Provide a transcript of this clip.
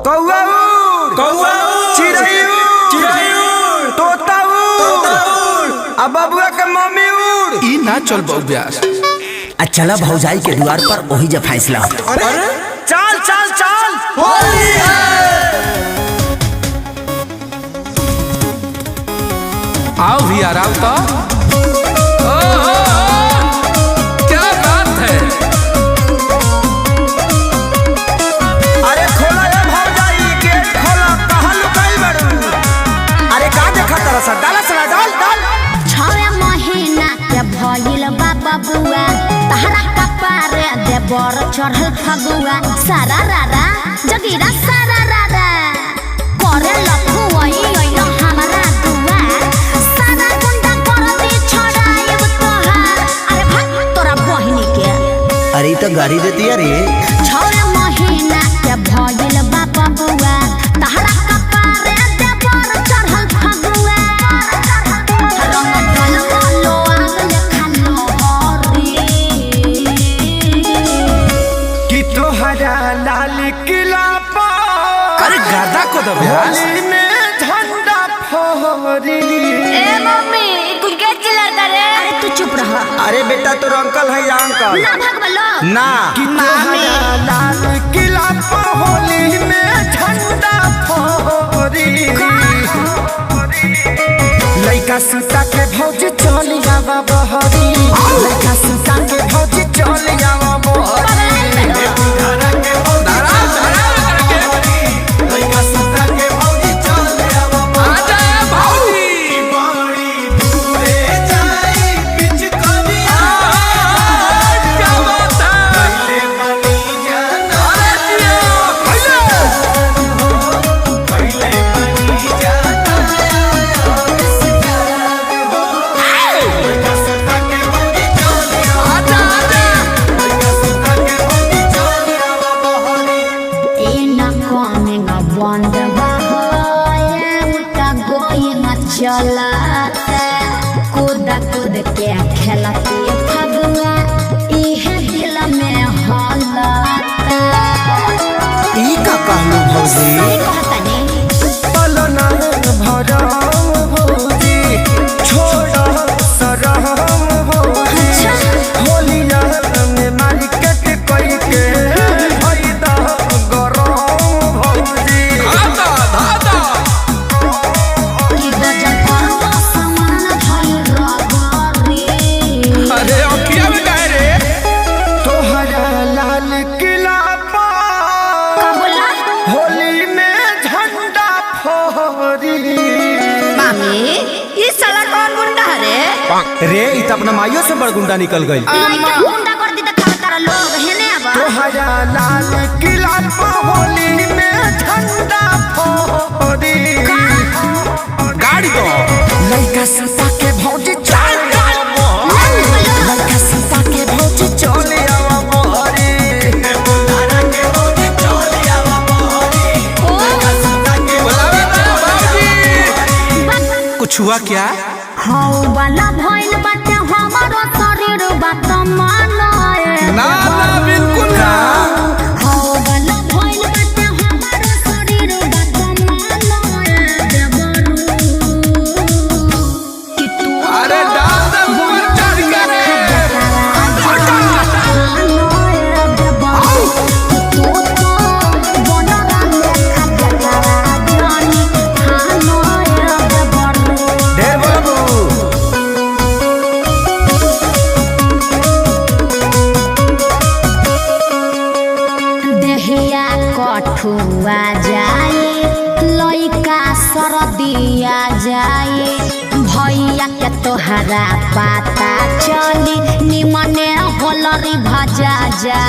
कौआ उड़, कौआ उड़, चिड़ै उड़, चिड़ै उड़, तोता उड़, तोता उड़, आ बबुआ के मम्मी उड़। ई ना चल बहु ब्यास। चला भौजाई के द्वार पर वही जब फैसला। अरे चल चल चल होली है। आओ भी आराम तो। क्या बात है। अरे खोला ये भौजाई, गेट खोला, कहाँ लुकाई बड़ू? अरे का देखा तरह सा, डाला सला डाल डाल। 6 महीना के भइल बा बबुआ, तहरा कपारे देवर चढ़ल फगुआ। सारा रारा जगीरा सारा रारा करे लखुआई ओइलो हमरा दुआर। सारा गुंडा कर दे छड़ाएब तोहार। अरे भाग तोरा बहिनी के। अरे तो गाड़ी देती है रे। 6 महीना के भइल बा बबुआ, तहरा कपारे देवर चढ़ल फगुआ। रंग ढलवालो आगले खालो हरी। कि तोहरा लाल किला पर अरे गादा को दो ब्यास। होली में झंडा फहरी। ए मम्मी कुछ के चिल्लाता रे? अरे तू चुप रह। अरे बेटा तोर अंकल है या अंकल ना भगवलो ना। कि तोहरा लाल किला पर होली में झंडा फहरी। लइका सुता के भौज चली आवा बहरी। लइका सुता के भौज चली आवा बहरी। लइका सुता के भौज चली आवा बहरी। आजा भाऊजी। बड़ी दूरे जाई पिच करिया। क्या बात है। पहले बनी जाना। अरे जियो, पहले बनी जाना। लइका सुता के भौज चली आवा। आजा आजा। लइका सुता के भौज चली आवा बहरी। ए ना coming a wonder boy उता going a चलाते कूद कूद के खेलती फगुआ। इहे दिल में हलता। ई का कहलू भौजी। सही कहतनी। पलना भरम भौजी, छोड़ा सरम भौजी। होलिया में मार्केट कई के फायदा गरम भौजी। धादा धादा। कि गजब करवा सामान भइल रगरी। अरे अखिया में काहे रे। तोहरा लाल किला पर का बोला? होली में झंडा फहरी। मामी ई साला कौन गुंडा है रे? रे इ त अपना माइयो से बड़ गुंडा निकल गई। लइका गुंडा कर दी त खाव तारा लोग हेने आबा। तोहरा लाल किला पर होली में झंडा फहरी। गाड़ी दो। लइका सुता के भौजी चल लइका सुता के भौजी चल आवा बहरी। बुधारा के भौजी चल आवा बहरी। लइका सुता के बुलावे तो भाऊजी। कुछ हुआ क्या। हौ वाला भइल बाटे हमारो शरीर बात मानाए। ना ना बिल्कुल ना। हौ वाला भइल बाटे हमारो शरीर बात मानाए देवरू। कि तू अरे डाल दे ऊपर चढ़ के रे। ढेर बाबू देहिया कठुआ जाए लइका सरदिया जाए। भैया के तोहरा पता चली निमने होलरी भजा जा।